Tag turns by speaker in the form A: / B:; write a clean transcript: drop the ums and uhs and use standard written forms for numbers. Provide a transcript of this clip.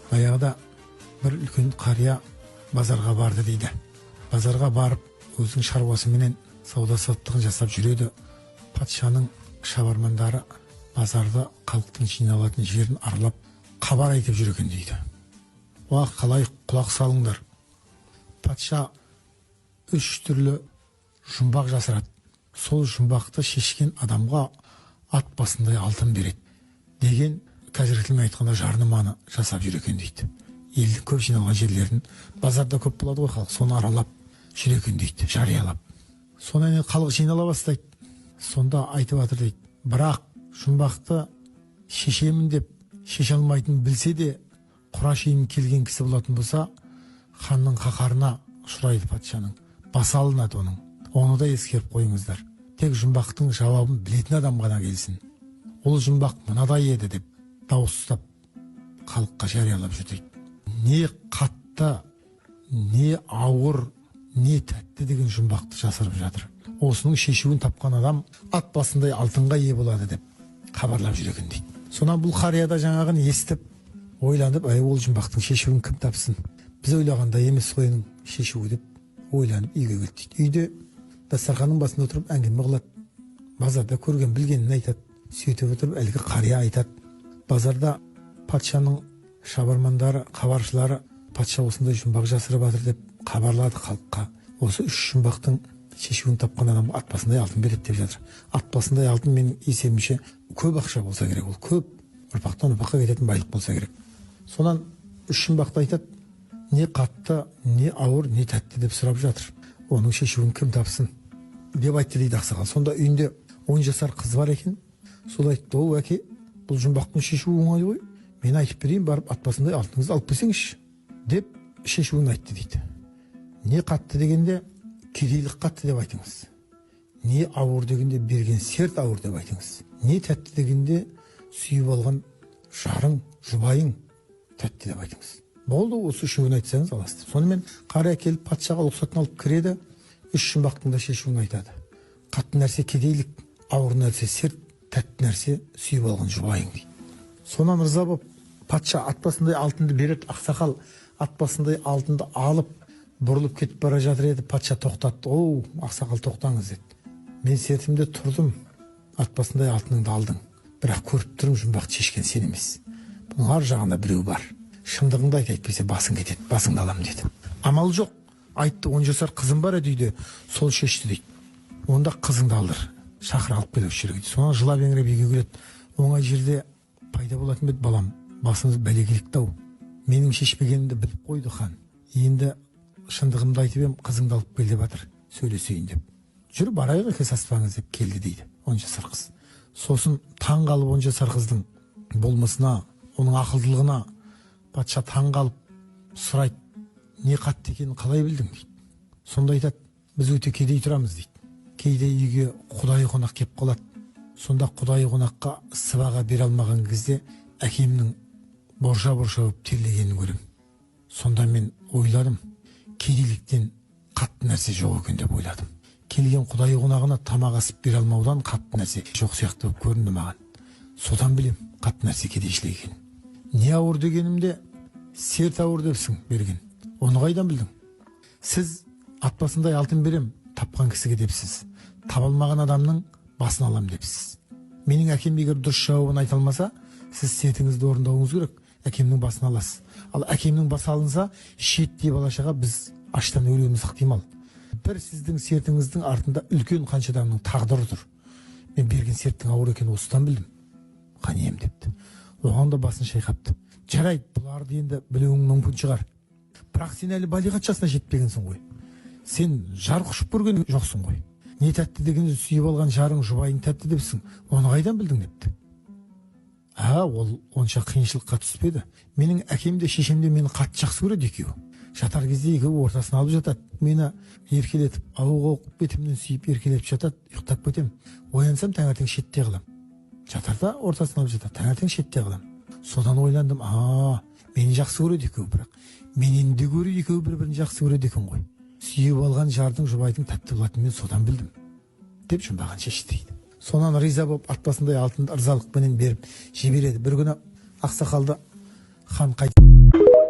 A: Баяғыда бір үлкен қария базарға барды дейді. Базарға барып, өзінің шаруасыменен сауда-саттығын жасап жүреді. Патшаның шабармандары базарда халықтың жиналатын жерін аралап, хабар айтып жүр екен дейді. Уа, қалай құлақ салыңдар. Патша 3 түрлі жұмбақ жасырады. Сол жұмбақты шешкен адамға ат басындай алтын береді деген қазіргі тілмен айтқанда жарнаманы жасап жүр екен дейді. Елдің көп жиналған жерлерін, базарда көп болады ғой халық, соны аралап жүр екен дейді, жариялап. Сонан кейін халық жинала бастайды. Сонда айтып жатыр дейді. Бірақ жұмбақты шешемін деп шеше алмайтын білсе де, Құрашейін келген кісі болатын болса, ханның қаһарына ұшырайды патшаның. Басы алынады оның. Оны да ескеріп қойыңыздар. Тек жұмбақтың жауабын білетін адам ғана келсін. Ол жұмбақ мынадай еді деп дауыстап халыққа жариялап жүр дейді. Не қатты, не ауыр, не тәтті деген жұмбақты жасырып жатыр. Осының шешуін тапқан адам ат басындай алтынға ие болады деп хабарлап жүр екен дейді. Сонан бұл қарияда жаңағын естіп, ойланып, ол жұмбақтың шешуін кім тапсын? Біз ойлағанда емес қойының шешуі деп ойланып үйге келді дейді. Үйде дастарханның басында отырып әңгіме қылады. Базарда көрген білгенін айтады. Сөйтіп отырып әлгі қария айтады. Базарда патшаның шабармандары, хабаршылары патша осындай жұмбақ жасырып жатыр деп хабарлады халыққа. Осы 3 жұмбақтың шешуін тапқан адамға ат басындай алтын береді деп жатыр. Ат басындай алтын менің есебімше көп ақша болса керек, ол көп ұрпақтан ұрпаққа кететін байлық болса керек. Сонан 3 жұмбақты айтады. Не қатты, не ауыр, не тәтті деп сұрап жатыр. Оның шешуін кім тапсын деп айтты дейді ақсақал. Сонда үйінде 10 жасар қыз бар екен. Сол айтты: "О, әке, бұл жұмбақтың шешуі оңай ғой. Мен айтып берейін, барып ат басындай алтыныңызды алып келсеңізші" деп шешуін айтты дейді. Не қатты дегенде кедейлік қатты деп айтыңыз. Не ауыр дегенде берген серт ауыр деп айтыңыз. Не тәтті дегенде сүйіп алған жарың, жұбайың тәтті деп айтыңыз. Болды, осы үшеуін айтсаңыз аласыз. Сонымен қария келіп патшаға рұқсатын алып кіреді. 3 жұмбақтың да шешуін айтады. Қатты нәрсе кедейлік, ауыр нәрсе серт, тәтті нәрсе сүйіп алған жұбайың дейді. Сонан ырза болып патша ат басындай алтынды береді. Ақсақал ат басындай алтынды алып бұрылып кетіп бара жатыр еді. Патша тоқтатты. "Оу, ақсақал, тоқтаңыз" деді. "Мен сертімде тұрдым, ат басындай алтыныңды алдың. Бірақ көріп тұрмын, жұмбақты шешкен сен емес. Бұның ар жағында біреу бар. Шындығыңды айт, әйтпесе басың кетеді, басыңды аламын" деді. Амал жоқ. Айтты: "10 жасар қызым бар еді үйде, сол шешті" дейді. "Онда қызыңды алдыр, шақыр, алып кел осы жерге" дейді. Сонан жылап еңіреп үйге келеді. "Оңай жерде пайда болатын беді балам, басыңыз бәле келікті-ау. Менің шешпегенімді біліп қойды хан. Енді шындығымды айтып ем, қызыңды алып кел деп жатыр, сөйлесейін" деп. "Жүр, барайық, кесаспаңыз" деп келді дейді 10 жасар қыз. Сосын таң қалып 10 жасар қыздың болмысына, оның ақылдылығына патша таң қалып сұрайды: "Не қатты екенін қалай білдің?" дейді. Сонда айтады: "Біз өте кедей тұрамыз" дейді. Кейде үйге құдайы қонақ кеп қалады. Сонда құдайы қонаққа сыбаға бере алмаған кезде әкемнің борша болып терлегенін көремін. Сонда мен ойладым, кедейліктен қатты нәрсе жоқ екен деп ойладым. Келген құдайы қонағына тамақ асып бере алмаудан қатты нәрсе жоқ сияқты болып көрінді маған. Содан білем қатты нәрсе кедейшілік екенін. Не ауыр дегенімде серт ауыр депсің берген. Оны қайдан білдің? Сіз ат басындай алтын берем тапқан кісіге депсіз. Таба алмаған адамның басын алам депсіз. Менің әкем егер дұрыс жауабын айта алмаса, сіз сертіңізді орындауыңыз керек, әкемнің басын аласыз. Ал әкемнің басы алынса, шиеттей бала-шаға біз аштан өлуіміз ықтимал. Бір сіздің сертіңіздің артында үлкен қанша адамның тағдыры тұр. Мен берген серттің ауыр екенін осыдан білдім. Қанем депті. Оған да басын шайқапты. "Жарайды, бұларды енді білуің мүмкін шығар. Бірақ сен әлі балиғат жасына жетпегенсің ғой. Сен жар құшып көрген жоқсың ғой. Не тәтті дегенде сүйіп алған жарың, жұбайың тәтті депсің. Оны қайдан білдің" депті. Ол онша қиыншылыққа түспеді. Менің әкем де шешем де мені қатты жақсы көреді екеуі. Жатар кезде екеуі ортасына алып жатады. Мені еркелетіп, ауық оқып бетімнен сүйіп еркелеп жатады. Ұйықтап кетем. Оянсам таңертең шетте қалам. Жатарда ортасына алып жатады. Таңертең шетте қалам. Содан ойландым: мені жақсы көреді екеуі, бірақ менен де гөрі екеуі бір-бірін жақсы көреді екен ғой. Сүйіп алған жардың, жұбайдың тәтті болатынын мен содан білдім деп жұмбағын шешті дейді. Сонан риза болып ат басындай алтынды ырзалықпенен беріп жібереді. Бір күні ақсақалды хан қайтып
B: Alo.